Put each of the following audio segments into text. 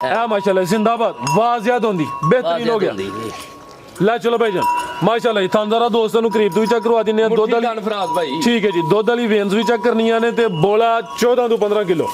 माशाल्लाह जिंदाबाद वाजियात होंदी बेहतरीन हो गया ਲੈ ਚਲੋ ਭਾਈ ਜਾਨ ਮਾਸ਼ਾਅੱਲਾ ਜੀ ਤੁਹਾਨੂੰ ਜ਼ਰਾ ਦੋਸਤਾਂ ਨੂੰ ਕਰੀਬ ਤੋਂ ਵੀ ਚੈੱਕ ਕਰਵਾ ਦਿੰਦੇ ਆ ਦੁੱਧ ਵਾਲੀ ਫਰਾਜ਼ ਭਾਈ ਠੀਕ ਹੈ ਜੀ ਦੁੱਧ ਵਾਲੀ ਵੇਨਸ ਵੀ ਚੈੱਕ ਕਰਨੀਆਂ ਨੇ ਤੇ ਬੋਲਾ 14 ਤੋਂ 15 ਕਿਲੋ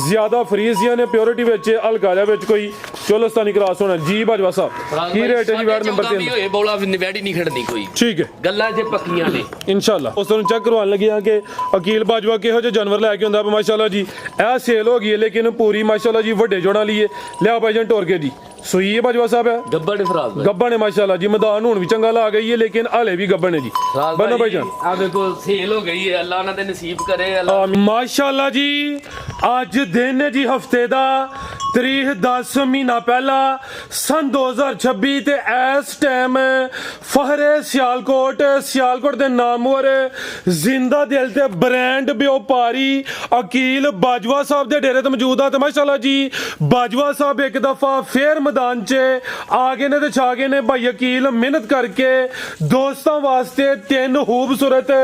ਜ਼ਿਆਦਾ ਫਰੀਜ਼ੀਆਂ ਨੇ ਪਿਓਰਿਟੀ ਵਿੱਚ ਹਲਕਾਲਿਆ ਵਿੱਚ ਕੋਈ ਚੋਲਸਤਾਨੀ ਕਰਾਸ ਹੋਣਾ ਜੀ ਬਾਜਵਾ ਸਾਹਿਬ ਕੀ ਰੇਟ ਹੈ ਜੀ ਵਾਰਡ ਨੰਬਰ 3 ਹੋਏ ਬੋਲਾ ਵੈੜੀ ਨਹੀਂ ਖੜਨੀ ਕੋਈ ਠੀਕ ਹੈ ਗੱਲਾਂ ਜੇ ਪੱਕੀਆਂ ਨੇ ਇਨਸ਼ਾਅੱਲਾ ਦੋਸਤਾਂ ਨੂੰ ਚੈੱਕ ਕਰਵਾਉਣ ਲੱਗੇ ਆ ਕਿ ਅਕੀਲ ਬਾਜਵਾ ਕਿਹੋ ਜਿਹੇ ਜਾਨਵਰ ਲੈ ਕੇ ਹੁੰਦਾ ਮਾਸ਼ਾਅੱਲਾ ਜੀ ਇਹ ਸੇਲ ਹੋ ਗਈ ਹੈ ਲੇਕਿਨ ਪੂਰੀ ਮਾਸ਼ਾਅੱਲਾ ਜੀ ਵੱਡੇ ਜੋੜਾਂ ਲਈ ਲਿਆ ਭਾਈ ਜਾਨ ਟੋਰ ਕੇ ਜੀ ਸੂਈ है बाजवा साहब है गब्बड़ ने फराज भाई गब्बड़ ने माशाल्लाह जी मैदान हुन भी चंगा ला गई है लेकिन हाले भी गब्बड़ ने जी बनो भाई जान आ देखो सेल हो गई है अल्लाह ने नसीब करे माशाल्लाह जी आज दिन है जी हफ्ते दा तरीक 10 महीना पहला सन 2026 ते इस टाइम फहरे सियालकोट दे नामवर जिंदा दिल ते ब्रांड व्यापारी अकील बाजवा साहब दे डेरे ते मौजूद आ ते माशाल्लाह जी बाजवा साहब एक दफा फिर मैदान च आ गए ने ते छा गए ने भाई अकील मेहनत करके दोस्तां वास्ते 3 खूबसूरत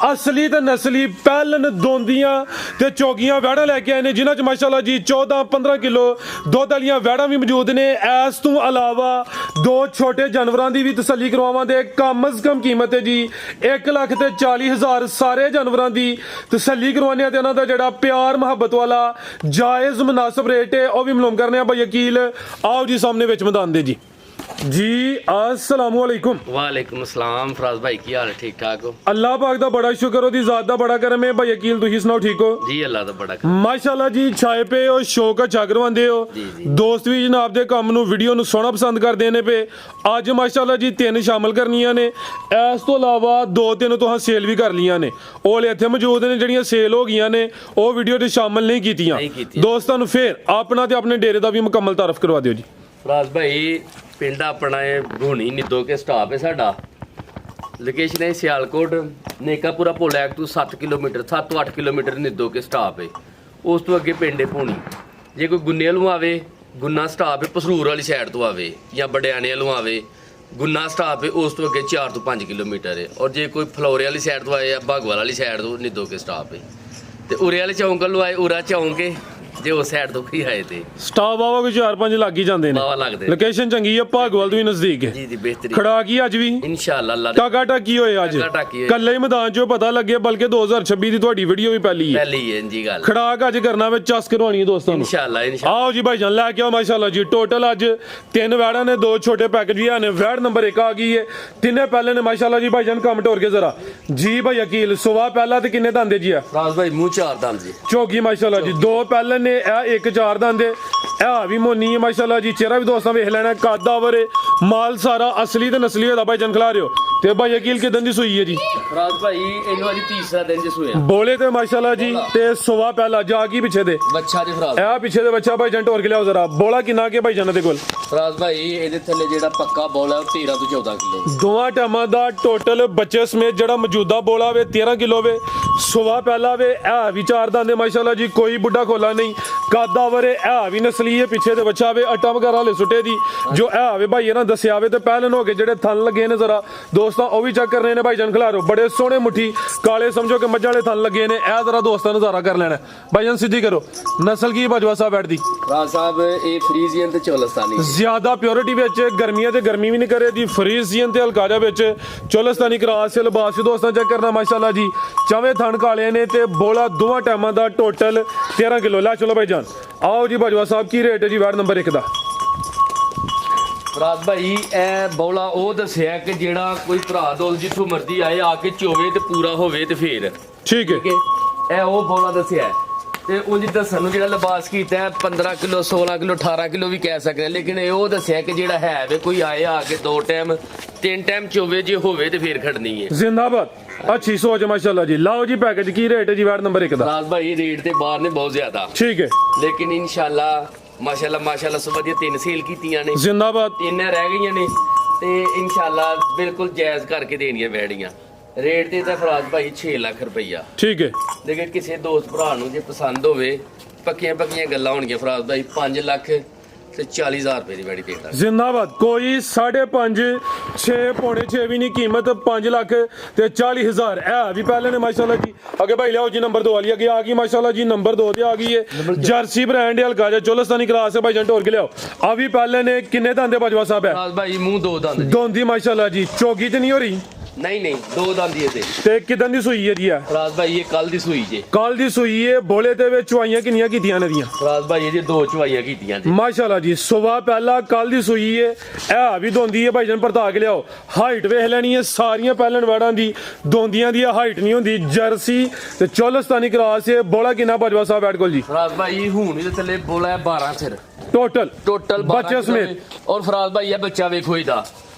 असली ते नस्ली पैलन दोंदियां ते चौगियां वैड़ा लेके आए ने जिन्हां च माशाल्लाह जी 14-15 किलो दुध वालियां वैड़ा भी मौजूद ने इस तो अलावा दो छोटे जानवरों की भी तसल्ली करवावांगे कम अज कम कीमत है जी 1,40,000 सारे जानवरों की तसल्ली करवाने इन्हों का जोड़ा प्यार मुहब्बत वाला जायज़ मुनासिब रेट है वह भी मालूम करने भाई अकील आओ जी सामने विच मैदान दे जी अस्सलामु अलैकुम वालेकुम अस्सलाम फराज भाई की हाल है ठीक ठाक हो अल्लाह पाक दा बड़ा शुक्र ओदी जात दा बड़ा करम है भाई अकील तुसी सुनाओ ठीक हो जी अल्लाह दा बड़ा करम माशाल्लाह जी छाए पे हो शौक अच्छा करवांदे हो दोस्त भी जनाब दे काम नू वीडियो नू सोहना पसंद करदे ने पे अज माशाल्लाह जी 3 शामिल करनियां ने इस तो इलावा 2-3 तुहां सेल भी कर लियां ने ओले इत्थे मौजूद ने ਜਿਹੜੀਆਂ सेल हो गईयां ने ਉਹ ਵੀਡੀਓ ਤੇ ਸ਼ਾਮਲ ਨਹੀਂ ਕੀਤੀਆਂ ਦੋਸਤਾਂ ਨੂੰ ਫੇਰ ਆਪਣਾ ਤੇ ਆਪਣੇ ਡੇਰੇ ਦਾ ਵੀ ਮੁਕੰਮਲ ਤਾਰਫ ਕਰਵਾ ਦਿਓ ਜੀ फराज भाई पिंड अपना भूनी निदो के स्टाफ है साडा लोकेशन है सियालकोट नेकापुरा पोलैक तो 7 किलोमीटर 7-8 किलोमीटर निदो के स्टाफ है उस तो अगे पिंड है भूनी जे कोई गुन्ने वालों आवे गुन्ना स्टाफ है पसरूर वाली साइड तो आवे या बड़ियाने वालों आवे गुन्ना स्टाफ है उस तो अगे 4 तो 5 किलोमीटर है और जे कोई फलौरे वाली साइड तो आए या भागवाल वाली साइड तो निदो के स्टाफ है तो उरे वाले चौंक वालों आए उरा चौंक है जे उस साइड तो ही आए थे ਸਟਾਫ ਵਾਵਾ ਕੋਈ 4-5 ਲੱਗ ਹੀ ਜਾਂਦੇ ਨੇ ਬਾਵਾ ਲੱਗਦੇ ਲੋਕੇਸ਼ਨ ਚੰਗੀ ਹੈ ਭਾਗਵਾਲ ਤੋਂ ਵੀ ਨਜ਼ਦੀਕ ਹੈ ਜੀ ਜੀ ਬਿਹਤਰੀਨ ਖੜਾ ਕੀ ਅੱਜ ਵੀ इंशाल्लाह अल्लाह ਟਾਕਾ ਟਾਕੀ ਹੋਏ ਅੱਜ ਕੱਲੇ ਹੀ ਮੈਦਾਨ 'ਚੋਂ ਪਤਾ ਲੱਗੇ ਬਲਕਿ 2026 ਦੀ ਤੁਹਾਡੀ ਵੀਡੀਓ ਵੀ ਪਹਿਲੀ ਹੈ पहली है जी गल ਖੜਾਕ ਅੱਜ ਕਰਨਾ ਵਿੱਚ ਚਸ ਕਰਵਾਉਣੀ ਹੈ ਦੋਸਤਾਂ ਨੂੰ इंशाल्लाह ਆਓ ਜੀ ਭਾਈ ਜਾਨ ਲੈ ਕੇ ਆਓ ਮਾਸ਼ਾਅੱਲਾ ਜੀ ਟੋਟਲ ਅੱਜ 3 ਵੈੜਾਂ ਨੇ 2 ਛੋਟੇ ਪੈਕੇਜ ਵੀ ਆਨੇ ਵੈੜ ਨੰਬਰ 1 ਆ ਗਈ ਹੈ ਤਿੰਨੇ ਪਹਿਲੇ ਨੇ ਮਾਸ਼ਾਅੱਲਾ ਜੀ ਭਾਈ ਜਾਨ ਕੰਮ ਟੋਰ ਕੇ ਜ਼ਰਾ ਜੀ ਭਾਈ ਅਕੀਲ ਸੁਵਾ ਪਹਿਲਾ ਤੇ ਕਿੰਨੇ ਦੰਦੇ ਜੀ ਆ फराज भाई मुंह चार दान जी ਚੌਗੀ ਮਾਸ਼ਾਅੱਲਾ ਜੀ 2 ਪਹਿਲੇ ਨੇ ਇਹ 1-4 ਦੰਦੇ ਇਹ ਵੀ ਮੋਨੀ ਹੈ ਮਾਸ਼ਾਅੱਲਾ ਜੀ ਚਿਹਰਾ ਵੀ ਦੋਸਤਾਂ ਵੇਖ ਲੈਣਾ ਕਾਦਾ ਵਰੇ ਮਾਲ ਸਾਰਾ ਅਸਲੀ ਤੇ ਨਸਲੀ ਹੋਦਾ ਭਾਈ ਜਾਨ ਖਿਲਾ ਰਿਓ ਤੇ ਭਾਈ ਅਕੀਲ ਕਿਦਾਂ ਦੀ ਸੂਈ ਹੈ ਜੀ फराज भाई ਇਹਨੂੰ ਅੱਜ ਤੀਸਰਾ ਦਿਨ ਜੇ ਸੋਇਆ ਬੋਲੇ ਤੇ ਮਾਸ਼ਾਅੱਲਾ ਜੀ ਤੇ ਸੁਵਾ ਪਹਿਲਾ ਜਾ ਕੀ ਪਿੱਛੇ ਦੇ ਬੱਚਾ ਜੀ ਫਰਾਜ ਇਹ ਪਿੱਛੇ ਦੇ ਬੱਚਾ ਭਾਈ ਜਾਨ ਟੋਰ ਕੇ ਲਿਆਓ ਜ਼ਰਾ ਬੋਲਾ ਕਿੰਨਾ ਕੇ ਭਾਈ ਜਾਨ ਦੇ ਕੋਲ ਫਰਾਜ ਭਾਈ ਇਹਦੇ ਥੱਲੇ ਜਿਹੜਾ ਪੱਕਾ ਬੋਲ ਹੈ ਉਹ 13 ਤੋਂ 14 ਕਿਲੋ ਦੋਵਾਂ ਟਾਈਮਾਂ ਦਾ ਟੋਟਲ ਬੱਚੇ ਸਮੇਤ ਜਿਹੜਾ ਮੌਜੂਦਾ ਬੋਲਾ ਵੇ 13 ਕਿਲੋ ਵੇ ਸੁਵਾ ਪਹਿਲਾ ਵੇ ਇਹ ਵੀ ਚਾਰ ਦੰਦੇ ਮਾਸ਼ਾਅੱਲਾ ਜੀ ਕੋਈ ਬੁੱਢਾ ਖੋਲਾ ਨਹੀਂ ਕਾਦਾ ਵਰੇ ਇਹ ਵੀ ਨਸਲੀ ਹੈ ਪਿੱਛੇ ਦੇ ਬੱਚਾ ਵੇ ਅਟਾ ਵਗੈਰਾ ਲੈ ਸੁੱਟੇ ਦੀ ਜੋ ਇਹ ਵੇ ਭਾਈ ਇਹਨਾਂ ਦੱਸਿਆ ਵੇ ਤੇ ਪਹਿਲਨ ਹੋ ਕੇ ਜਿਹੜੇ ਥਣ ਲੱਗੇ ਨੇ ਜ਼ਰਾ ਦੋਸਤਾਂ ਉਹ ਵੀ ਚੈੱਕ ਕਰਨੇ ਨੇ ਭਾਈ ਜਾਨ ਖਿਲਾਰੋ ਬੜੇ ਸੋਹਣੇ ਮੁੱਠੀ ਕਾਲੇ ਸਮਝੋ ਕਿ ਮੱਝਾਂ ਵਾਲੇ ਥਣ ਲੱਗੇ ਨੇ ਇਹ ਜ਼ਰਾ ਦੋਸਤਾਂ ਨੂੰ ਨਜ਼ਾਰਾ ਕਰ ਲੈਣਾ ਭਾਈ ਜਾਨ ਸਿੱਧੀ ਕਰੋ ਨਸਲ ਕੀ ਬਾਜਵਾ ਸਾਹਿਬ ਬੈਠਦੀ ਫਰਾਜ ਸਾਹਿਬ ਇਹ ਫਰੀਜ਼ੀਅਨ ਤੇ ਚੋਲਸਤਾਨੀ ਜ਼ਿਆਦਾ ਪਿਓਰਿਟੀ ਵਿੱਚ ਗਰਮੀਆਂ ਤੇ ਗਰਮੀ ਵੀ ਨਹੀਂ ਕਰੇ ਦੀ ਫਰੀਜ਼ੀਅਨ ਤੇ ਹਲਕਾਜਾ ਵਿੱਚ ਚੋਲਸਤਾਨੀ ਕਰਾਸ ਸੇ ਲਿਬਾਸ ਦੋਸਤਾਂ ਚੈੱਕ ਕਰਨਾ ਮਾਸ਼ਾਅੱਲਾ ਜੀ ਚਵੇਂ ਥਣ ਕਾਲੇ ਨੇ ਤੇ ਬੋਲਾ ਦੋਵਾਂ ਟਾਈਮਾਂ ਦਾ ਟੋਟਲ 13 ਕਿਲੋ ਲੈ ਚਲੋ ਭਾਈ ਜਾਨ ਆਓ ਜੀ ਬਾਜਵਾ ਸਾਹਿਬ ਕੀ ਰੇਟ ਹੈ ਜੀ ਵਾਰਡ ਨੰਬਰ 1 ਦਾ ਫਰਾਜ ਭਾਈ ਇਹ ਬੌਲਾ ਉਹ ਦੱਸਿਆ ਕਿ ਜਿਹੜਾ ਕੋਈ ਭਰਾ ਦੋਲ ਜਿੱਥੋਂ ਮਰਜ਼ੀ ਆਏ ਆ ਕੇ ਚੋਵੇ ਤੇ ਪੂਰਾ ਹੋਵੇ ਤੇ ਫੇਰ ਠੀਕ ਹੈ ਇਹ ਉਹ ਬੌਲਾ ਦੱਸਿਆ ਤੇ ਉਂਝ ਦੱਸਣ ਨੂੰ ਜਿਹੜਾ ਲਿਬਾਸ ਕੀਤਾ ਹੈ 15 ਕਿਲੋ 16 ਕਿਲੋ 18 ਕਿਲੋ ਵੀ ਕਹਿ ਸਕਦੇ ਲੇਕਿਨ ਇਹ ਉਹ ਦੱਸਿਆ ਕਿ ਜਿਹੜਾ ਹੈ ਵੇ ਕੋਈ ਆਏ ਆ ਕੇ 2 ਟਾਈਮ 3 ਟਾਈਮ ਚੋਵੇ ਜੇ ਹੋਵੇ ਤੇ ਫੇਰ ਖੜਨੀ ਹੈ ਜ਼ਿੰਦਾਬਾਦ ਅੱਛੀ ਸੋਚ ਮਾਸ਼ਾਅੱਲਾ ਜੀ ਲਾਓ ਜੀ ਪੈਕੇਜ ਕੀ ਰੇਟ ਹੈ ਜੀ ਵਾਰਡ ਨੰਬਰ 1 ਦਾ ਫਰਾਜ ਭਾਈ ਰੇਟ ਤੇ ਬਾਹਰ ਨੇ ਬਹੁਤ ਜ਼ਿਆਦਾ ਠੀਕ ਹੈ ਲੇਕਿਨ ਇਨਸ਼ਾਅੱਲਾ ਮਾਸ਼ਾਅੱਲਾ ਸੁਬਹ ਦੀਆਂ 3 ਸੇਲ ਕੀਤੀਆਂ ਨੇ ਜ਼ਿੰਦਾਬਾਦ 3 ਰਹਿ ਗਈਆਂ ਨੇ ਤੇ ਇਨਸ਼ਾਅੱਲਾ ਬਿਲਕੁਲ ਜਾਇਜ਼ ਕਰਕੇ ਦੇਣੀਆਂ ਵੈੜੀਆਂ ਰੇਟ ਤੇ ਤਾਂ ਫਰਾਜ ਭਾਈ 6 ਲੱਖ ਰੁਪਈਆ ਠੀਕ ਹੈ ਲੇਕਿਨ ਕਿਸੇ ਦੋਸਤ ਭਰਾ ਨੂੰ ਜੇ ਪਸੰਦ ਹੋਵੇ ਪੱਕੀਆਂ ਗੱਲਾਂ ਹੋਣਗੀਆਂ ਫਰਾਜ ਭਾਈ 5 ਲੱਖ ਤੇ 40000 ਰੁਪਏ ਦੀ ਵੈੜੀ ਦੇ ਦਾਂਗੇ। ਜ਼ਿੰਦਾਬਾਦ। ਕੋਈ 5.5 6 ਪੌਣੇ 6 ਵੀ ਨਹੀਂ, ਕੀਮਤ 5 ਲੱਖ ਤੇ 40,000 ਇਹ ਵੀ ਪਹਿਲੇ ਨੇ ਮਾਸ਼ਾਅੱਲਾ ਜੀ। ਅੱਗੇ ਭਾਈ ਲਿਆਓ ਜੀ ਨੰਬਰ 2 ਵਾਲੀ ਅੱਗੇ ਆ ਗਈ ਮਾਸ਼ਾਅੱਲਾ ਜੀ, ਨੰਬਰ 2 ਤੇ ਆ ਗਈ ਹੈ ਜਰਸੀ ਬ੍ਰਾਂਡ ਹਲਕਾ ਜਿਹਾ ਚੋਲਸਤਾਨੀ ਕਰਾਸ ਹੈ ਭਾਈ ਜਾਨ, ਢੋਰ ਕੇ ਲਿਆਓ। ਆ ਵੀ ਪਹਿਲੇ ਨੇ ਕਿੰਨੇ ਦੰਦੇ ਬਾਜਵਾ ਸਾਹਿਬ ਹੈ? ਰਾਜ ਭਾਈ ਮੂੰਹ 2 ਦੰਦ ਜੀ। ਦੋਂਦੀ ਮਾਸ਼ਾਅੱਲਾ ਜੀ, ਚੋਗੀ ਤੇ ਨਹੀਂ ਹੋ ਰਹੀ ਨਹੀਂ 2 ਦੰਦ ਹੀ ਇਹਦੇ। ਤੇ ਕਿਦਾਂ ਦੀ ਸੂਈ ਹੈ ਜੀ? ਆ ਰਾਜ ਭਾਈ ਇਹ ਕੱਲ ਦੀ ਸੂਈ ਜੇ। ਕੱਲ ਦੀ ਸੂਈ ਹੈ। ਬੋਲੇ ਤੇ ਵਿੱਚ ਚੁਆਈਆਂ ਕਿੰਨੀਆਂ ਕੀਤੀਆਂ ਨੇ ਦੀਆਂ? ਰਾਜ ਭਾਈ ਇਹਦੀ 2 ਚੁਆਈਆਂ ਕੀਤੀਆਂ ਜੀ ਮਾਸ਼ਾਅੱਲਾ ਜੀ। ਸੁਬਾ ਪਹਿਲਾ ਕੱਲ ਦੀ ਸੂਈ ਹੈ, ਇਹ ਵੀ ਦੋਂਦੀ ਹੈ ਭਾਈ ਜਾਨ, ਪਰਤਾ ਕੇ ਲਿਆਓ। ਹਾਈਟ ਵੇਖ ਲੈਣੀ ਹੈ ਸਾਰੀਆਂ ਪਹਿਲਣ ਵੜਾਂ ਦੀ, ਦੋਂਦੀਆਂ ਦੀ ਹਾਈਟ ਨਹੀਂ ਹੁੰਦੀ। ਜਰਸੀ ਤੇ ਚੋਲਸਤਾਨੀ ਕਰਾਸ ਹੈ। ਬੋਲਾ ਕਿੰਨਾ ਬਾਜਵਾ ਸਾਹਿਬ ਬੈਠ ਕੋਲ ਜੀ? ਰਾਜ ਭਾਈ ਹੁਣ ਇਹਦੇ ਥੱਲੇ ਬੋਲਾ ਹੈ 12 ਸਿਰ ਟੋਟਲ ਬੱਚੇ ਸਮੇਤ। ਔਰ ਫਰਾਜ਼ ਭਾਈ ਇਹ ਬੱਚਾ ਵੇਖੋ ਇਹਦਾ,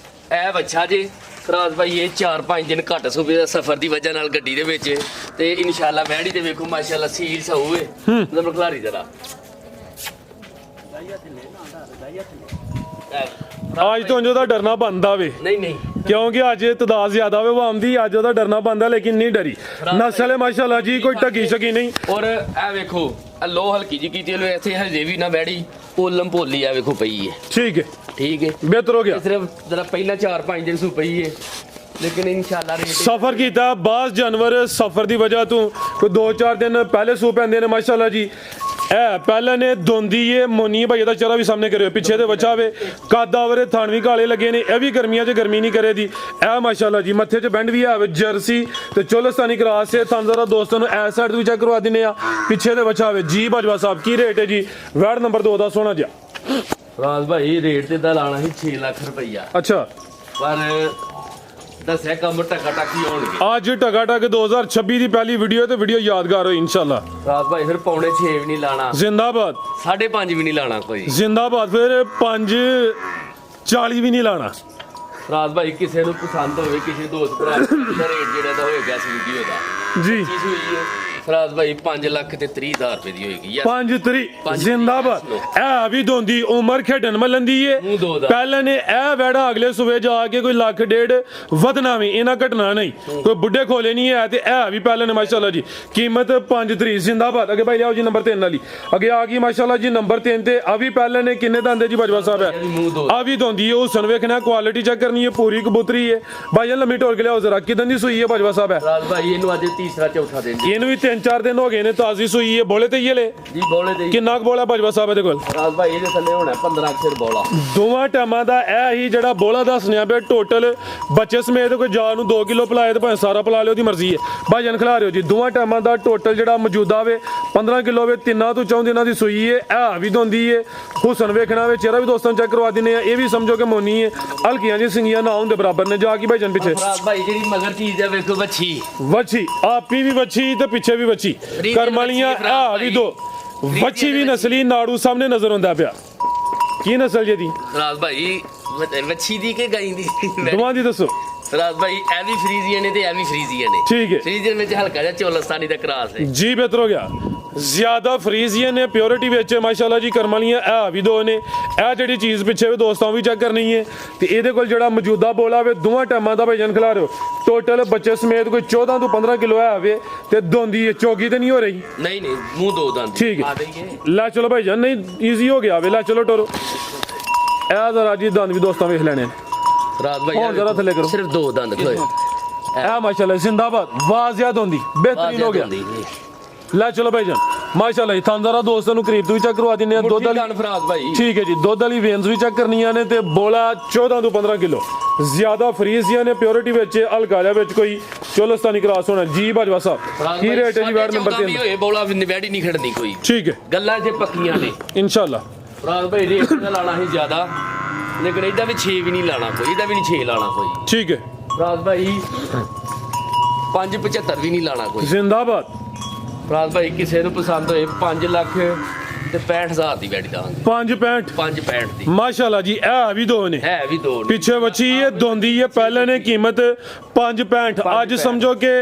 ਇਹ ਬੱਚਾ ਜੇ ਫਰਾਜ਼ ਭਾਈ ਇਹ 4-5 ਦਿਨ ਘੱਟ ਸੂਬੇ ਦਾ ਸਫ਼ਰ ਦੀ ਵਜ੍ਹਾ ਨਾਲ ਗੱਡੀ ਦੇ ਵਿੱਚ ਤੇ ਇਨਸ਼ਾਅੱਲਾ ਵੈੜੀ ਤੇ ਵੇਖੋ ਮਾਸ਼ਾਅੱਲਾ ਸੀਲ ਸਹੂ ਹੈ। ਮਤਲਬ ਖਲਾਰੀ ਜਰਾ ਅੱਜ ਤੋਂ ਉਹਦਾ ਡਰਨਾ ਬੰਦਾ ਵੇ, ਨਹੀਂ ਕਿਉਂਕਿ ਅੱਜ ਤਦਾਦ ਜ਼ਿਆਦਾ ਵੇ ਵਾਮਦੀ, ਅੱਜ ਉਹਦਾ ਡਰਨਾ ਬੰਦਾ ਲੇਕਿਨ ਨਹੀਂ ਡਰੀ। ਨਸਲ ਹੈ ਮਾਸ਼ਾਅੱਲਾ ਜੀ, ਕੋਈ ਟਕੀ ਸ਼ਕੀ ਨਹੀਂ। ਔਰ ਇਹ ਵੇਖੋ ਲੋ ਹਲਕੀ ਜੀ ਕੀਤੀ ਲੋ, ਇੱਥੇ ਹਜੇ ਵੀ ਨਾ ਵੈੜੀ ਪੋਲਮ ਭੋਲੀ ਆ ਵੇਖੋ ਪਈ ਹੈ। ਠੀਕ ਹੈ ਬਿਹਤਰ ਹੋ ਗਿਆ। ਸਿਰਫ ਜਰਾ ਪਹਿਲਾਂ 4-5 ਦਿਨ ਸੂ ਪਈ ਹੈ, ਲੇਕਿਨ ਇਨਸ਼ਾਅੱਲਾ ਸਫਰ ਕੀਤਾ ਬਾਸ ਜਾਨਵਰ ਸਫਰ ਦੀ ਵਜ੍ਹਾ ਤੋਂ ਕੋਈ 2-4 ਦਿਨ ਪਹਿਲੇ ਸੂ ਪੈਂਦੇ ਨੇ ਮਾਸ਼ਾਅੱਲਾ ਜੀ। ਇਹ ਪਹਿਲਾਂ ਨੇ ਦੋਂਦੀ ਏ ਮੋਨੀ ਭਾਈ ਦਾ ਚਰਾ ਵੀ ਸਾਹਮਣੇ ਕਰਿਓ, ਪਿੱਛੇ ਦੇ ਬੱਚਾ ਵੇ ਕਾਦਾਵਰੇ ਥਣ ਵੀ ਕਾਲੇ ਲੱਗੇ ਨੇ। ਇਹ ਵੀ ਗਰਮੀਆਂ 'ਚ ਗਰਮੀ ਨਹੀਂ ਕਰੇ ਦੀ। ਇਹ ਮਾਸ਼ਾਅੱਲਾ ਜੀ ਮੱਥੇ 'ਚ ਬੈਂਡ ਵੀ ਆਵੇ, ਜਰਸੀ ਤੇ ਚੋਲਸਤਾਨੀ ਕਰਾਸ ਹੈ। ਤੁਹਾਨੂੰ ਜ਼ਰਾ ਦੋਸਤਾਂ ਨੂੰ ਐਸ ਸਾਈਡ ਵੀ ਚੈੱਕ ਕਰਵਾ ਦਿੰਨੇ ਆ, ਪਿੱਛੇ ਦੇ ਬੱਚਾ ਵੇ ਜੀ। ਬਾਜਵਾ ਸਾਹਿਬ ਕੀ ਰੇਟ ਹੈ ਜੀ ਵੈੜ ਨੰਬਰ 2 ਦਾ? ਸੋਹਣਾ ਜਿਹਾ ਰਾਜ ਭਾਈ ਰੇਟ ਤੇ ਦਾ ਲਾਣਾ ਸੀ 6 ਲੱਖ ਰੁਪਈਆ, ਅੱਛਾ ਪਰ ਦੱਸਿਆ ਕੰਮ ਟਕਾ ਟਕੀ ਹੋਣਗੇ। ਅੱਜ ਟਕਾ ਟਕ 2026 ਦੀ ਪਹਿਲੀ ਵੀਡੀਓ ਤੇ ਵੀਡੀਓ ਯਾਦਗਾਰ ਹੋਈ ਇਨਸ਼ਾਅੱਲਾ। ਰਾਜ ਭਾਈ ਫਿਰ 5.5 ਵੀ ਨਹੀਂ ਲਾਣਾ, ਜ਼ਿੰਦਾਬਾਦ। 5.5 ਵੀ ਨਹੀਂ ਲਾਣਾ ਕੋਈ, ਜ਼ਿੰਦਾਬਾਦ। ਫਿਰ 5.40 ਵੀ ਨਹੀਂ ਲਾਣਾ। ਰਾਜ ਭਾਈ ਕਿਸੇ ਨੂੰ ਪਸੰਦ ਹੋਵੇ, ਕਿਸੇ ਦੋਸਤ ਭਰਾ ਦਾ ਰੇਟ ਜਿਹੜਾ ਦਾ ਹੋਏਗਾ ਇਸ ਵੀਡੀਓ ਦਾ ਜੀ ਚੀਜ਼ ਹੋਈ ਹੈ ਰਾਜ ਭਾਈ 5 ਲੱਖ ਤੇ 30,000 ਰੁਪਏ ਦੀ ਹੋਏਗੀ ਯਾਰ। 5 ਜ਼ਿੰਦਾਬਾਦ। ਇਹ ਵੀ ਦੋਂਦੀ ਉਮਰ ਖੇਡਣ ਮਲੰਦੀ ਏ। ਪਹਿਲਾਂ ਨੇ ਇਹ ਵੈੜਾ ਅਗਲੇ ਸੂਬੇ ਜਾ ਕੇ ਕੋਈ ਲੱਖ ਡੇਢ ਵਧਣਾ ਵੀ, ਇਹਨਾਂ ਘਟਣਾ ਨਹੀਂ, ਕੋਈ ਬੁੱਢੇ ਖੋਲੇ ਨਹੀਂ ਹੈ। ਤੇ ਇਹ ਵੀ ਪਹਿਲਾਂ ਨੇ ਮਾਸ਼ਾਅੱਲਾ ਜੀ ਕੀਮਤ 5 ਜ਼ਿੰਦਾਬਾਦ। ਅੱਗੇ ਭਾਈ ਲਿਆਓ ਜੀ ਨੰਬਰ 3 ਵਾਲੀ ਅੱਗੇ ਆ ਗਈ ਮਾਸ਼ਾਅੱਲਾ ਜੀ ਨੰਬਰ 3 ਤੇ। ਆ ਵੀ ਪਹਿਲਾਂ ਨੇ ਕਿੰਨੇ ਦੰਦੇ ਜੀ ਬਾਜਵਾ ਸਾਹਿਬ ਹੈ? ਆ ਵੀ ਦੋਂਦੀ ਏ। ਹੁਸਨ ਵੇਖਣਾ, ਕੁਆਲਿਟੀ ਚੈੱਕ ਕਰਨੀ ਹੈ, ਪੂਰੀ ਕਬੂਤਰੀ ਹੈ ਭਾਈ। ਲੰਮੀ ਢੋਲ ਕੇ ਲਿਆਓ ਜ਼ਰਾ, ਕਿਦਾਂ ਦੀ ਸੂਈ ਹੈ ਬਾਜਵਾ ਸਾਹਿਬ ਹੈ? ਰਾਜ ਭਾਈ ਇਹਨੂੰ ਅੱਜ ਤੀਸਰਾ ਚੌਥਾ ਦਿਨ, ਇਹਨੂੰ ਵੀ 3-4 ਦਿਨ ਹੋ ਗਏ ਨੇ, ਤਾਜ਼ੀ ਸੂਈ ਹੈ। ਬੋਲੇ ਤੇ ਹੀ ਲੈ ਜੀ ਬੋਲੇ ਤੇ ਕਿੰਨਾ ਕੁ ਬੋਲਾ ਬਾਜਵਾ ਸਾਹਿਬ ਦੇ ਕੋਲ? ਰਾਜ ਭਾਈ ਇਹਦੇ ਥੱਲੇ ਹੋਣਾ 15 ਸਿਰ ਬੋਲਾ। ਦੋਵਾਂ ਟਾਈਮਾਂ ਦਾ ਇਹ ਹੀ ਜਿਹੜਾ ਬੋਲਾ ਦੱਸਣਿਆ ਪਿਆ ਟੋਟਲ ਬੱਚੇ ਸਮੇਤ। ਕੋਈ ਜਾ ਨੂੰ 2 ਕਿਲੋ ਪਿਲਾਏ ਤੇ ਭਾਵੇਂ ਸਾਰਾ ਪਿਲਾ ਲਿਓ, ਉਹਦੀ ਮਰਜ਼ੀ ਹੈ ਭਾਈ ਜਾਨ, ਖਿਲਾ ਰਿਓ ਜੀ। ਦੋਵਾਂ ਟਾਈਮਾਂ ਦਾ ਟੋਟਲ ਜਿਹੜਾ ਮੌਜੂਦਾ ਵੇ 15 ਕਿਲੋ ਵੇ। 3 ਤੋਂ 4 ਦਿਨਾਂ ਦੀ ਸੂਈ ਹੈ। ਇਹ ਵੀ ਦੋਂਦੀ ਹੈ। ਹੁਸਨ ਵੇਖਣਾ ਵੇ, ਚਿਹਰਾ ਵੀ ਦੋਸਤਾਂ ਚੈੱਕ ਕਰਵਾ ਦਿੰਨੇ ਆ। ਇਹ ਵੀ ਸਮਝੋ ਕਿ ਮੋਨੀ ਹੈ, ਹਲਕੀਆਂ ਜੀ ਸਿੰਗੀਆਂ ਨਾ ਹੁੰਦੇ ਬਰਾਬਰ ਨੇ। ਜਾ ਕੇ ਭਾਈ ਜਾਨ ਪਿੱਛੇ ਰਾਜ ਭਾਈ ਜਿਹੜੀ ਮਗਰ ਚੀਜ਼ ਹੈ ਵੇਖੋ ਵੱਛੀ ਆਪੀ ਵੀ ਵੱਛੀ ਤੇ ਪਿੱਛੇ ਵੀ ਵੱਛੀ ਕਰਮ ਵਾਲੀਆਂ। ਆ ਵੀ ਦੋ ਵੱਛੀ ਵੀ ਨਸਲੀ ਨਾੜੂ ਸਾਹਮਣੇ ਨਜ਼ਰ ਆਉਂਦਾ ਪਿਆ। ਕੀ ਨਸਲ ਜੇ ਦੀ ਰਾਜ ਭਾਈ? ਵੱਛੀ ਦੀ ਕਿ ਗਾਈ ਦੀ? ਦੋਵਾਂ ਦੀ ਦੱਸੋ। ਰਾਜ ਭਾਈ ਇਹ ਵੀ ਫਰੀਜ਼ੀਅਨ ਨੇ ਤੇ ਇਹ ਵੀ ਫਰੀਜ਼ੀਅਨ ਨੇ। ਠੀਕ ਹੈ। ਫਰੀਜ਼ੀਅਨ ਵਿੱਚ ਹਲਕਾ ਜਿਹਾ ਚੋਲਸਤਾਨੀ ਦਾ ਕਰਾਸ ਹੈ ਜੀ। ਬਿਹਤਰ ਹੋ ਗਿਆ। ਜ਼ਿਆਦਾ ਫਰੀਜ਼ੀਅਨ ਨੇ, ਪਿਓਰਿਟੀ ਵਿੱਚ ਮਾਸ਼ਾਅੱਲਾ ਜੀ ਕਰਮ ਵਾਲੀਆਂ। ਇਹ ਵੀ ਦੋ ਨੇ। ਇਹ ਜਿਹੜੀ ਚੀਜ਼ ਪਿੱਛੇ ਵੀ ਦੋਸਤਾਂ ਵੀ ਚੈੱਕ ਕਰਨੀ ਹੈ। ਤੇ ਇਹਦੇ ਕੋਲ ਜਿਹੜਾ ਮੌਜੂਦਾ ਬੋਲਾ ਵੇ ਦੋਵਾਂ ਟਾਈਮਾਂ ਦਾ ਭਾਈਜਾਨ ਖਿਲਾ ਰਿਓ। ਟੋਟਲ ਬੱਚੇ ਸਮੇਤ ਕੋਈ 14 ਤੋਂ 15 ਕਿਲੋ ਹੈ ਵੇ ਤੇ ਦੋਂਦੀ ਹੈ, ਚੌਗੀ ਤੇ ਨਹੀਂ ਹੋ ਰਹੀ। ਨਹੀਂ ਮੂੰਹ 2 ਦੰਦ। ਠੀਕ ਹੈ ਲੈ ਚਲੋ ਭਾਈਜਾਨ, ਨਹੀਂ ਈਜ਼ੀ ਹੋ ਗਿਆ ਵੇ। ਲੈ ਚਲੋ ਟੋਰੋ। ਇਹ ਜ਼ਰਾ ਜੀ ਦੰਦ ਵੀ ਦੋਸਤਾਂ ਵੇਖ ਲੈਣੇ। ਰਾਤ ਭਾਈ ਹੁਣ ਜ਼ਰਾ ਥੱਲੇ ਕਰੋ। ਸਿਰਫ 2 ਦੰਦ ਖੋਏ। ਇਹ ਮਾਸ਼ਾਅੱਲਾ ਜ਼ਿੰਦਾਬਾਦ। ਵਾਜ਼ਿਆ ਦੋਂਦੀ ਬਿਹਤਰੀਨ ਹੋ ਗਿਆ। ਲੈ ਚਲੋ ਭਾਈਜਾਨ ਮਾਸ਼ਾਅੱਲਾ ਜੀ। ਤੁਹਾਨੂੰ ਜ਼ਰਾ ਦੋਸਤਾਂ ਨੂੰ ਕਰੀਬ ਤੋਂ ਵੀ ਚੈੱਕ ਕਰਵਾ ਦਿੰਨੇ ਆ। ਦੁੱਧ ਵਾਲੀ ਫਰਾਜ਼ ਭਾਈ ਠੀਕ ਹੈ ਜੀ। ਦੁੱਧ ਵਾਲੀ ਵੇਨਸ ਵੀ ਚੈੱਕ ਕਰਨੀਆਂ ਨੇ। ਤੇ ਬੋਲਾ 14 ਤੋਂ 15 ਕਿਲੋ। ਜ਼ਿਆਦਾ ਫਰੀਜ਼ੀਆਂ ਨੇ, ਪਿਓਰਿਟੀ ਵਿੱਚ ਹਲਕਾ ਜਿਹਾ ਵਿੱਚ ਕੋਈ ਚੋਲਸਤਾਨੀ ਕਰਾਸ ਹੋਣਾ ਜੀ। ਬਾਜਵਾ ਸਾਹਿਬ ਕੀ ਰੇਟ ਹੈ ਜੀ ਵੈੜ ਨੰਬਰ 3? ਹੋਏ ਬੋਲਾ ਵੈੜੀ ਨਹੀਂ ਖੜਨੀ ਕੋਈ। ਠੀਕ ਹੈ। ਗੱਲਾਂ ਜੇ ਪੱਕੀਆਂ ਨੇ ਇਨਸ਼ਾਅੱਲਾ। ਫਰਾਜ਼ ਭਾਈ ਰੇਟ ਦਾ ਲਾਣਾ ਸੀ ਜ਼ਿਆਦਾ, ਲੇਕਿਨ ਇਹਦਾ ਵੀ 6 ਵੀ ਨਹੀਂ ਲਾਣਾ ਕੋਈ, ਇਹਦਾ ਵੀ ਨਹੀਂ 6 ਲਾਣਾ ਕੋਈ। ਠੀਕ ਹੈ। ਫਰਾਜ਼ ਭਾਈ 5.75 ਵੀ ਨਹੀਂ ਲਾਣਾ ਕੋਈ। ਜ਼ਿੰਦਾਬਾਦ। ਫਰਾਜ਼ ਭਾਈ ਕਿਸੇ ਨੂੰ ਪਸੰਦ ਹੋਏ 5 ਲੱਖ ਤੇ 65,000 ਦੀ ਵੈੜੀ ਦਾਂਗੇ। 5.65 5.65 ਦੀ ਮਾਸ਼ਾਅੱਲਾ ਜੀ। ਇਹ ਵੀ ਦੋ ਨੇ, ਹੈ ਵੀ ਦੋ ਨੇ। ਪਿੱਛੇ ਬੱਚੀ ਇਹ ਦੋਂਦੀ ਹੈ। ਪਹਿਲੇ ਨੇ ਕੀਮਤ 5.65। ਅੱਜ ਸਮਝੋ ਕਿ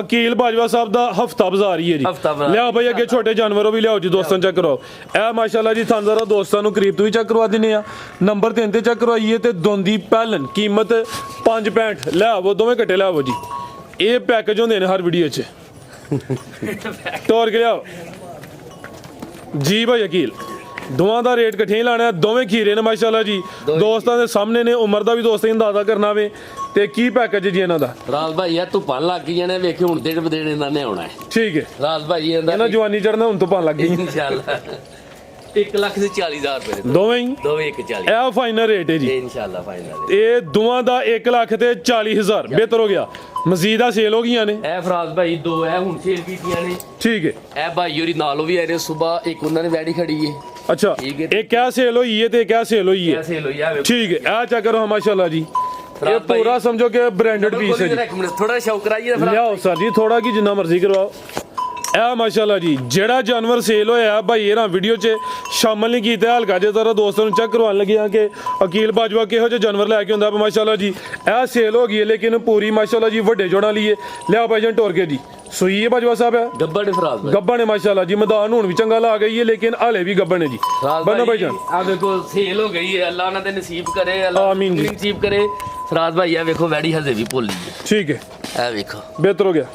ਅਕੀਲ ਬਾਜਵਾ ਸਾਹਿਬ ਦਾ ਹਫਤਾ ਬਾਜ਼ਾਰ ਹੀ ਹੈ ਜੀ। ਲਿਆਓ ਭਾਈ ਅੱਗੇ ਛੋਟੇ ਜਾਨਵਰੋਂ ਵੀ ਲਿਆਓ ਜੀ ਦੋਸਤਾਂ ਚੈੱਕ ਕਰੋ। ਇਹ ਮਾਸ਼ਾਅੱਲਾ ਜੀ ਤੁਹਾਨੂੰ ਜ਼ਰਾ ਦੋਸਤਾਂ ਨੂੰ ਕਰੀਬ ਤੋਂ ਵੀ ਚੈੱਕ ਕਰਵਾ ਦਿੰਨੇ ਆ। ਨੰਬਰ 3 ਤੇ ਚੈੱਕ ਕਰਵਾਈਏ ਤੇ ਦੋਂਦੀ ਪਹਿਲਨ ਕੀਮਤ 5.65। ਲੈ ਆਵੋ ਦੋਵੇਂ ਘੱਟੇ ਲੈ ਆਵੋ ਜੀ। ਇਹ ਪੈਕੇਜ ਹੁੰਦੇ ਨੇ ਹਰ ਵੀਡੀਓ 'ਚ। ਤੋਰ ਕੇ ਲਿਆਓ ਜੀ ਭਾਈ ਅਕੀਲ। ਦੋਵਾਂ ਦਾ ਰੇਟ ਇਕੱਠੇ ਹੀ ਲਾਣਾ, ਦੋਵੇਂ ਖੀਰੇ ਨੇ ਮਾਸ਼ਾਅੱਲਾ ਜੀ, ਦੋਸਤਾਂ ਦੇ ਸਾਹਮਣੇ ਨੇ, ਉਮਰ ਦਾ ਵੀ ਦੋਸਤਾਂ ਨੂੰ ਅੰਦਾਜ਼ਾ ਕਰਨਾ ਵੇ। ਤੇ ਕੀ ਪੈਕੇਜ ਜੀ ਇਹਨਾਂ ਦਾ? ਰਾਜ ਭਾਈ ਆ ਧੁੱਪਾਂ ਲੱਗ ਗਈਆਂ ਨੇ, ਵੇਖੀ ਹੁਣ ਦਿਨ ਬਦੇਣ ਇਹਨਾਂ ਨੇ ਆਉਣਾ ਹੈ। ਠੀਕ ਹੈ, ਰਾਜ ਭਾਈ ਇਹਦਾ ਇਹਨਾਂ ਜਵਾਨੀ ਚੜਨਾ ਹੁਣ ਤੋਂ ਪਾਣ ਲੱਗ ਗਈ। ਇਨਸ਼ਾਅੱਲਾ 1,40,000 ਰੁਪਏ ਦੇ ਦੋਵੇਂ ਹੀ ਦੋਵੇਂ 1,40,000 ਇਹ ਫਾਈਨਲ ਰੇਟ ਹੈ ਜੀ। ਇਨਸ਼ਾਅੱਲਾ ਫਾਈਨਲ। ਇਹ ਦੋਵਾਂ ਦਾ 1,40,000 ਬਿਹਤਰ ਹੋ ਗਿਆ। ਮਜ਼ੀਦ ਆ ਸੇਲ ਹੋ ਗਈਆਂ ਨੇ। ਇਹ ਫਰਾਜ਼ ਭਾਈ ਦੋ ਹੈ ਹੁਣ ਸੇਲ ਕੀਤੀਆਂ ਨੇ। ਠੀਕ ਹੈ, ਇਹ ਭਾਈ ਹੋਰੀ ਨਾਲੋਂ ਵੀ ਆਏ ਨੇ ਸਵੇਰ, ਇੱਕ ਉਹਨਾਂ ਨੇ ਵੈੜੀ ਖੜੀ ਹੈ। ਅੱਛਾ, ਠੀਕ ਹੈ। ਇਹ ਕਿਆ ਸੇਲ ਹੋਈ ਹੈ ਤੇ ਕਿਆ ਸੇਲ ਹੋਈ ਹੈ? ਇਹ ਸੇਲ ਹੋਈ ਆ ਵੇਖੋ। ਠੀਕ ਹੈ, ਇਹ ਚੈੱਕ ਕਰੋ ਮਾਸ਼ਾਅੱਲਾ ਜੀ, ਇਹ ਫਰਾਜ਼ ਭਾਈ ਪੂਰਾ ਸਮਝੋ ਕਿ ਬ੍ਰਾਂਡਡ ਪੀਸ ਹੈ ਜੀ। ਥੋੜਾ ਸ਼ੌਕ ਕਰਾਈਏ ਫਰਾਜ਼ ਲਿਆਓ ਸਰ ਜੀ, ਥੋੜਾ ਕੀ ਜਿੰਨਾ ਮਰਜ਼ੀ ਕਰਵਾਓ। ਇਹ ਮਾਸ਼ਾਅੱਲਾ ਜੀ ਜਿਹੜਾ ਜਾਨਵਰ ਸੇਲ ਹੋਇਆ ਭਾਈ ਇਹਨਾਂ ਵੀਡੀਓ 'ਚ ਸ਼ਾਮਲ ਨਹੀਂ ਕੀਤਾ, ਹਲਕਾ ਜਿਹਾ ਜ਼ਰਾ ਦੋਸਤਾਂ ਨੂੰ ਚੈੱਕ ਕਰਵਾਉਣ ਲੱਗਿਆ ਕਿ ਅਕੀਲ ਬਾਜਵਾ ਕਿਹੋ ਜਿਹੇ ਜਾਨਵਰ ਲੈ ਕੇ ਹੁੰਦਾ ਮਾਸ਼ਾਅੱਲਾ ਜੀ। ਇਹ ਸੇਲ ਹੋ ਗਈ ਹੈ ਲੇਕਿਨ ਪੂਰੀ ਮਾਸ਼ਾਅੱਲਾ ਜੀ ਵੱਡੇ ਜੋੜਾਂ ਲਈ ਹੈ। ਲਿਆਓ ਭਾਈ ਜਾਨ ਟੋਰ ਕੇ ਜੀ, ਸੂਈ ਹੈ ਬਾਜਵਾ ਸਾਹਿਬ ਹੈ ਗੱਬੜ ਫਰਾਜ਼ ਭਾਈ। ਗੱਬਾ ਨੇ ਮਾਸ਼ਾਅੱਲਾ ਜੀ, ਮੈਦਾਨ ਹੁਣ ਵੀ ਚੰਗਾ ਲਾ ਗਈ ਹੈ ਲੇਕਿਨ ਹਾਲੇ ਵੀ ਗੱਬਾ ਨੇ ਜੀ। ਬੰਨੋ ਭਾਈ ਜਾਨ, ਆ ਵੇਖੋ ਸੇਲ ਹੋ ਗਈ ਹੈ, ਅੱਲਾਹ ਉਹਨਾਂ ਦੇ ਨਸੀਬ ਕਰੇ, ਅੱਲਾਹ ਆਮੀਨ ਜੀ। ਨਸੀਬ ਕਰੇ। ਫਰਾਜ਼ ਭਾਈ ਆ ਵੇਖੋ ਵੈੜੀ ਹਜੇ ਵੀ ਭੁੱਲੀ ਹੈ। ਠੀਕ ਹੈ, ਇਹ ਵੇਖੋ ਬਿਹਤਰ ਹੋ ਗਿਆ।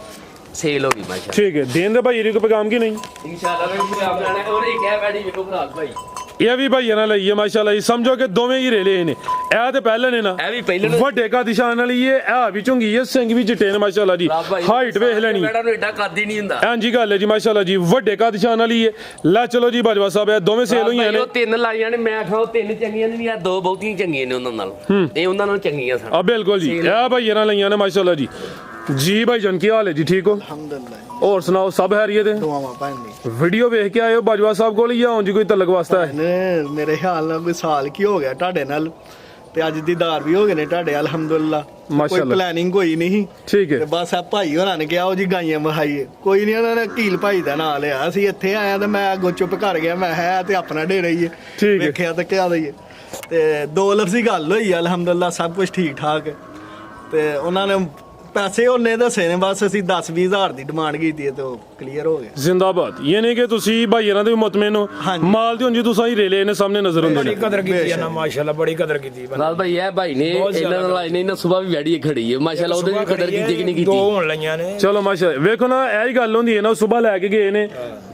ਸੇਲ ਹੋ ਗਈ ਮਾਸ਼ਾਅੱਲਾ। ठीक है, देन दे भाई को पैगाम की नहीं। इंशाल्लाह मैं पूरे आप लाना है। और एक है वैडी देखो फराज भाई, ये भी भाई ना लई है माशाल्लाह जी, समझो कि दोवें ही रेले ने। ए ते पहले ने ना, ਇਹ ਵੀ ਪਹਿਲੇ ਨੇ। ਵੱਡੇ का दिशान वाली ये ए भी चुंगी है, सिंग भी चिट्टे ने माशाल्लाह जी, हाइट ਵੇਖ ਲੈਣੀ। ਵੈੜਾ ਨੂੰ ਏਡਾ ਕੱਦ ਹੀ ਨਹੀਂ ਹੁੰਦਾ। ਐਂ ਜੀ ਗੱਲ ਹੈ ਜੀ ਮਾਸ਼ਾਅੱਲਾ ਜੀ, ਵੱਡੇ का दिशान वाली है। ਲੈ ਚਲੋ ਜੀ ਬਾਜਵਾ ਸਾਹਿਬ, ਇਹ ਦੋਵੇਂ ਸੇਲ ਹੋਈਆਂ ਨੇ। ਉਹ ਤਿੰਨ ਲਾਈਆਂ ਨੇ, ਮੈਂ ਆਖਾਂ ਉਹ ਤਿੰਨ ਚੰਗੀਆਂ ਨਹੀਂ, ਆ ਦੋ ਬਹੁਤੀਆਂ ਚੰਗੀਆਂ ਨੇ ਉਹਨਾਂ ਨਾਲ। ਇਹ ਉਹਨਾਂ ਨਾਲ ਚੰਗੀਆਂ ਸਨ। ਆ ਬਿਲकुल जी, ਇਹ ਭਾਈ ਨਾ ਲਈਆਂ ਨੇ ਮਾਸ਼ਾਅੱਲਾ ਜੀ। जी भाई जान की हाल है जी, ठीक हो? ਅਲਹਮਦੁਲਿਲਾ और सुनाओ सब हैरियत है? ਦੁਆਵਾਂ ਭੰਨੀ वीडियो ਵੇਖ ਕੇ ਆਏ ਹੋ ਬਾਜਵਾ ਸਾਹਿਬ ਕੋਲ ਜਾਂ ਉਂਝ ਕੋਈ ਤਲਕ ਵਾਸਤਾ ਹੈ? ਨੇ ਮੇਰੇ ਖਿਆਲ ਨਾਲ ਕੋਈ ਸਾਲ ਕੀ ਹੋ ਗਿਆ ਤੁਹਾਡੇ ਨਾਲ, ਤੇ ਅੱਜ ਦੀਦਾਰ ਵੀ ਹੋ ਗਏ ਨੇ ਤੁਹਾਡੇ ਅਲਹਮਦੁਲਿਲਾ। ਕੋਈ ਮਾਸ਼ਾਅੱਲਾ। ਪਲੈਨਿੰਗ ਕੋਈ ਨਹੀਂ ਠੀਕ ਤੇ ਹੈ, ਬਸ ਆ ਭਾਈ ਹੋਰਾਂ ਨੇ ਕਿਹਾ ਉਹ ਜੀ ਗਾਈਆਂ ਵਹਾਈਏ, ਕੋਈ ਨਹੀਂ ਉਹਨਾਂ ਨੇ ਕੀਲ ਭਾਈ ਦਾ ਨਾਂ ਲਿਆ। ਅਸੀਂ ਇੱਥੇ ਆਇਆ ਤੇ ਮੈਂ ਅੱਗੋਂ ਚੁੱਪ ਕਰ ਗਿਆ, ਮੈਂ ਹੈ ਤੇ ਆਪਣਾ ਡੇਰਾ ਹੀ ਹੈ। ਠੀਕ ਹੈ। ਵੇਖਿਆ ਤੇ ਕਿਹਾ ਦਈਏ ਤੇ ਦੋ ਲਫ਼ਜ਼ੀ ਗੱਲ ਹੋਈ ਅਲਹਮਦੁਲਿਲਾ, ਸਭ ਕੁਝ ਠੀਕ ਠਾਕ ਹੈ। ਤੇ ਉਹਨਾਂ ਨੇ ਪੈਸੇ ਉਹਨੇ ਦੱਸੇ ਨੇ, ਬਸ ਅਸੀਂ 10-20 ਹਜ਼ਾਰ ਦੀ ਡਿਮਾਂਡ ਕੀਤੀ ਹੈ ਤੇ ਉਹ ਕਲੀਅਰ ਹੋ ਗਿਆ। ਜ਼ਿੰਦਾਬਾਦ। ਇਹ ਨਹੀਂ ਕਿ ਤੁਸੀਂ ਭਾਈਆਂ ਦੇ ਵੀ ਮੁਤਮਿਨ ਹੋ, ਹਾਂਜੀ। ਮਾਲ ਦੀ ਉਂਝ ਤੁਸੀਂ ਰੇਲੇ ਨੇ ਸਾਹਮਣੇ ਨਜ਼ਰ ਆਉਂਦੇ ਨੇ। ਕਦਰ ਕੀਤੀ ਹੈ ਨਾ ਮਾਸ਼ਾਅੱਲਾ, ਬੜੀ ਕਦਰ ਕੀਤੀ ਬੰਦੇ ਫਰਾਜ਼ ਭਾਈ ਇਹ ਭਾਈ ਨੇ ਬਹੁਤ ਜ਼ਿਆਦਾ ਇਹਨਾਂ ਨਾਲ ਆਏ ਨੇ ਨਾ, ਸਵੇਰ ਵੀ ਵੈੜੀ ਖੜੀ ਹੈ ਮਾਸ਼ਾਅੱਲਾ, ਉਹਦੇ ਵੀ ਕਦਰ ਕੀਤੀ ਕਿ ਨਹੀਂ ਦੋ ਕੀਤੀ। ਹੋਣ ਲਈਆਂ ਨੇ। ਚਲੋ ਮਾਸ਼ਾਅੱਲਾ, ਵੇਖੋ ਨਾ ਇਹ ਹੀ ਗੱਲ ਹੁੰਦੀ ਹੈ ਨਾ, ਸਵੇਰ ਲੈ ਕੇ ਗਏ ਨੇ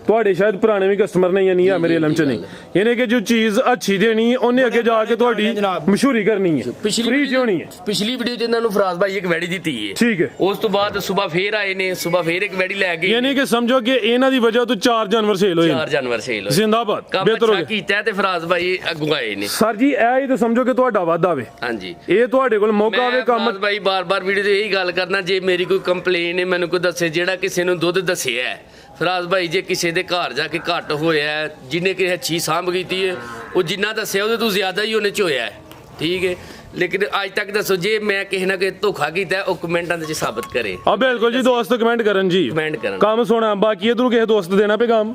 ਤੁਹਾਡੇ ਸ਼ਾਇਦ ਪੁਰਾਣੇ ਵੀ ਕਸਟਮਰ ਨਹੀਂ ਯਾਨੀ ਆ ਮੇਰੇ ਇਲਮ ਚ ਨਹੀਂ, ਇਹਨੇ ਕਿ ਜੋ ਚੀਜ਼ ਅੱਛੀ ਦੇਣੀ ਹੈ ਉਹਨੇ ਅੱਗੇ ਜਾ ਕੇ ਤੁਹਾਡੀ ਮਸ਼ਹੂਰੀ ਕਰਨੀ ਹੈ, ਫ੍ਰੀ ਚ ਹੋਣੀ ਹੈ। ਪਿਛਲੀ ਵੀਡੀਓ 'ਚ ਇਹਨਾਂ ਨੂੰ ਫਰਾਜ਼ ਭਾਈ ਇੱਕ ਵੈੜੀ ਦਿੱਤੀ ਹੈ। ਠੀਕ ਹੈ, ਉਸ ਤੋਂ ਬਾਅਦ ਸਵੇਰ ਫੇਰ ਆਏ ਨੇ, ਸਵੇਰ ਫੇਰ ਇੱਕ ਵੈੜੀ ਲੈ ਗਏ। ਯਾਨੀ ਕਿ ਸਮਝੋ ਕਿ ਇਹਨਾਂ ਦੀ ਵਜ੍ਹਾ ਤੋਂ 4 ਜਾਨਵਰ ਸੇਲ ਹੋਏ। 4 ਜਾਨਵਰ ਸੇਲ ਹੋਏ। ਜ਼ਿੰਦਾਬਾਦ, ਕੰਮ ਬਿਹਤਰ ਹੋ ਅੱਛਾ ਗਿਆ ਕੀਤਾ ਤੇ ਫਰਾਜ਼ ਭਾਈ ਅੱਗੋਂ ਆਏ ਨੇ। ਸਰ ਜੀ। ਇਹ ਹੀ ਤਾਂ ਸਮਝੋ ਕਿ ਤੁਹਾਡਾ ਵਾਧਾ ਵੇ, ਹਾਂਜੀ ਇਹ ਤੁਹਾਡੇ ਕੋਲ ਮੌਕਾ ਵੇ ਮੈਂ ਕੰਮ। ਫਰਾਜ਼ ਭਾਈ ਬਾਰ-ਬਾਰ ਵੀਡੀਓ ਤੇ ਇਹੀ ਗੱਲ ਕਰਨਾ, ਜੇ ਮੇਰੀ ਕੋਈ ਕੰਪਲੇਨ ਹੈ ਮੈਨੂੰ ਕੋਈ ਦੱਸੇ, ਜਿਹੜਾ ਕਿਸੇ ਨੂੰ ਦੁੱਧ ਦੱਸਿਆ ਹੈ ਫਰਾਜ਼ ਭਾਈ, ਜੇ ਕਿਸੇ ਦੇ ਘਰ ਜਾ ਕੇ ਘੱਟ ਹੋਇਆ ਹੈ, ਜਿਹਨੇ ਕਿਸੇ ਅੱਛੀ ਸਾਂਭ ਕੀਤੀ ਹੈ, ਉਹ ਜਿੰਨਾ ਦੱਸਿਆ ਉਹਦੇ ਤੋਂ ਜ਼ਿਆਦਾ ਹੀ ਉਹਨੇ ਚ ਹੋਇਆ ਹੈ। ਠੀਕ ਹੈ, ਲੇਕਿਨ ਅੱਜ ਤੱਕ ਦੱਸੋ ਜੇ ਮੈਂ ਕਿਸੇ ਨਾ ਕਿਸੇ ਧੋਖਾ ਕੀਤਾ ਉਹ ਕਮੈਂਟਾਂ ਦੇ ਵਿੱਚ ਸਾਬਤ ਕਰੇ, ਆ ਬਿਲਕੁਲ ਜੀ, ਦੋਸਤ ਕਮੈਂਟ ਕਰਨ ਜੀ, ਕਮੈਂਟ ਕਰਨ। ਕੰਮ ਸੋਣਾ। ਬਾਕੀ ਇਧਰੋਂ ਕਿਸੇ ਦੋਸਤ ਦੇਣਾ ਪੈਗਾਮ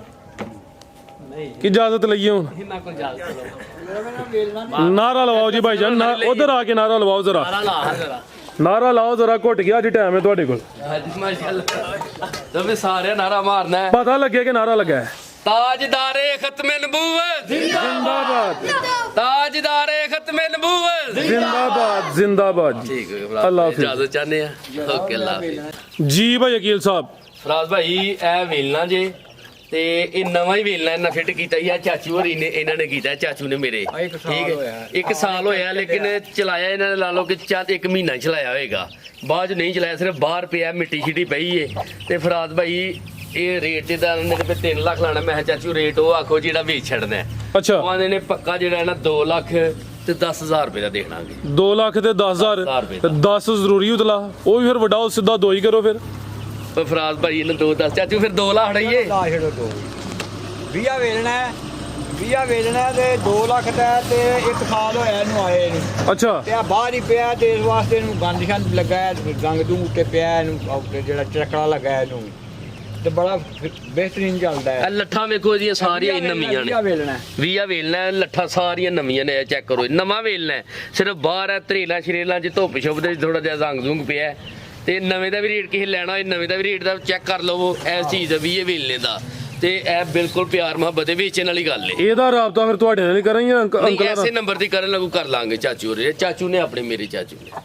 ਕਿ ਇਜਾਜ਼ਤ ਲਈਏ ਹੁਣ? ਇਹਨਾਂ ਕੋਲ ਜਾ ਨਾਰਾ ਲਵਾਓ ਜੀ ਭਾਈ ਜਾਨ, ਨਾ ਉਧਰ ਆ ਕੇ ਨਾਰਾ ਲਵਾਓ ਜ਼ਰਾ, ਜਰਾ ਨਾਰਾ ਲਾਓ ਜ਼ਰਾ, ਘੁੱਟ ਗਿਆ ਅੱਜ ਟਾਈਮ ਹੈ ਤੁਹਾਡੇ ਕੋਲ, ਹਾਂਜੀ ਮਾਸ਼ਾਅੱਲਾ। ਤਾਂ ਸਾਰਿਆਂ ਨਾਰਾ ਮਾਰਨਾ ਹੈ, ਪਤਾ ਲੱਗੇ ਕਿ ਨਾਰਾ ਲੱਗਾ ਹੈ। ਤਾਜਦਾਰੇ ਖਤਮੇ ਨਬੂਵਤ ਜ਼ਿੰਦਾਬਾਦ, ਤਾਜਦਾਰੇ ਖਤਮੇ ਨਬੂਵਤ ਜ਼ਿੰਦਾਬਾਦ, ਜ਼ਿੰਦਾਬਾਦ ਜੀ। ਠੀਕ ਹੈ ਅੱਲਾਹ ਅੱਲਾਹ ਹਾਫਿਜ਼। ਇਜਾਜ਼ਤ ਚਾਹਨੇ ਆ। ਓਕੇ ਅੱਲਾਹ ਹਾਫਿਜ਼। ਜੀ ਭਾਈ ਅਕੀਲ ਸਾਹਿਬ, ਫਰਾਜ਼ ਭਾਈ ਇਹ ਵੇਲਣਾ ਜੇ ਤੇ ਇਹ ਨਵਾਂ ਹੀ ਵੇਲਣਾ ਇਹਨਾਂ ਫਿੱਟ ਕੀਤਾ ਹੀ ਆ, ਚਾਚੂ ਹੋਰੀ ਨੇ ਇਹਨਾਂ ਨੇ ਕੀਤਾ, ਚਾਚੂ ਨੇ ਮੇਰੇ। ਠੀਕ ਹੈ, 1 ਸਾਲ ਹੋਇਆ ਲੇਕਿਨ ਚਲਾਇਆ ਇਹਨਾਂ ਨੇ, ਲਾ ਲਓ ਕਿ ਚਾਹ 1 ਮਹੀਨਾ ਚਲਾਇਆ ਹੋਏਗਾ, ਬਾਅਦ 'ਚ ਨਹੀਂ ਚਲਾਇਆ, ਸਿਰਫ ਬਾਹਰ ਪਿਆ, ਮਿੱਟੀ ਛਿੱਟੀ ਪਈ ਏ। ਤੇ ਫਰਾਜ਼ ਭਾਈ ਇਹ ਰੇਟ ਜਿਹਦਾ ਮੇਰੇ ਤੇ 3 ਲੱਖ ਲਾਣਾ, ਮੈਂ ਕਿਹਾ ਚਾਚੂ ਰੇਟ ਉਹ ਆਖੋ ਜਿਹੜਾ ਵੇਚ ਛੱਡਣਾ ਹੈ। ਅੱਛਾ, ਉਹ ਆਂਦੇ ਨੇ ਪੱਕਾ ਜਿਹੜਾ ਹੈ ਨਾ 2 ਲੱਖ ਤੇ 10,000 ਰੁਪਏ ਦਾ ਦੇਖਣਾਗੇ। 2 ਲੱਖ ਤੇ 10,000 ਤੇ 10 ਜ਼ਰੂਰੀ ਉਤਲਾ, ਉਹ ਵੀ ਫਿਰ ਵੱਡਾ ਉਹ ਸਿੱਧਾ 2 ਹੀ ਕਰੋ ਫਿਰ। ਪਰ ਫਰਾਜ਼ ਭਾਈ ਇਹਨੇ 2-10 ਚਾਚੂ ਫਿਰ 2 ਲੱਖ ਹੜਾਈਏ। ਲਾ ਛੱਡੋ ਦੋ 20 ਵੇਲਣਾ ਹੈ, 20 ਵੇਲਣਾ ਹੈ ਤੇ 2 ਲੱਖ ਦਾ ਹੈ ਤੇ 1 ਸਾਲ ਹੋਇਆ ਇਹਨੂੰ ਆਏ ਨੂੰ। ਅੱਛਾ, ਤੇ ਆ ਬਾਹਰ ਹੀ ਪਿਆ ਤੇ ਇਸ ਵਾਸਤੇ ਇਹਨੂੰ ਗੰਦ ਸ਼ੰਦ ਲੱਗਾ ਹੈ, ਰੰਗ ਦੂ ਉੱਤੇ ਪਿਆ ਇਹਨੂੰ, ਉੱਤੇ ਜਿਹੜਾ ਚਰਕੜਾ ਲੱਗਾ ਹੈ ਇਹਨੂੰ, ਤੇ ਬੜਾ ਬਿਹਤਰੀਨ ਚੱਲਦਾ ਹੈ। ਇਹ ਲੱਠਾਂ ਵੇਖੋ ਜੀ ਸਾਰੀਆਂ ਹੀ ਨਵੀਆਂ ਨੇ। 20 ਵੇਲਣਾ ਹੈ। 20 ਵੇਲਣਾ ਹੈ, ਲੱਠਾਂ ਸਾਰੀਆਂ ਨਵੀਆਂ ਨੇ, ਚੈੱਕ ਕਰੋ, ਨਵਾਂ ਵੇਲਣਾ ਹੈ, ਸਿਰਫ ਬਾਹਰ ਹੈ ਤਰੇਲਾ ਸ਼ਰੇਲਾ ਚ ਧੁੱਪ ਛੁੱਪ ਦੇ ਥੋੜਾ ਜਿਹਾ ਰੰਗ ਜ਼ੁੰਗ ਪਿਆ ਹੈ। ਤੇ ਨਵੇਂ ਦਾ ਵੀ ਰੇਟ ਕਿਸੇ ਲੈਣਾ ਹੋਏ ਨਵੇਂ ਦਾ ਵੀ ਰੇਟ ਦਾ ਚੈੱਕ ਕਰ ਲਵੋ, ਇਸ ਚੀਜ਼ ਦਾ 20 ਵੇਲਣੇ ਦਾ। ਤੇ ਇਹ ਬਿਲਕੁਲ ਪਿਆਰ ਮੁਹੱਬਤ ਦੇ ਵੇਚਣ ਵਾਲੀ ਗੱਲ ਹੈ। ਇਹਦਾ ਰਾਬਤਾ ਫਿਰ ਤੁਹਾਡੇ ਨਾਲ ਹੀ ਕਰਾਂ ਜਾਂ ਨਹੀਂ ਅੰਕਲ ਨਾਲ? ਐਸੇ ਨੰਬਰ ਤੇ ਕਰਨ ਲੱਗੂ ਕਰ ਲਾਂਗੇ ਚਾਚੂ ਹੋਰੇ, ਚਾਚੂ ਨੇ ਆਪਣੇ ਮੇਰੇ ਚਾਚੂ ਨੇ।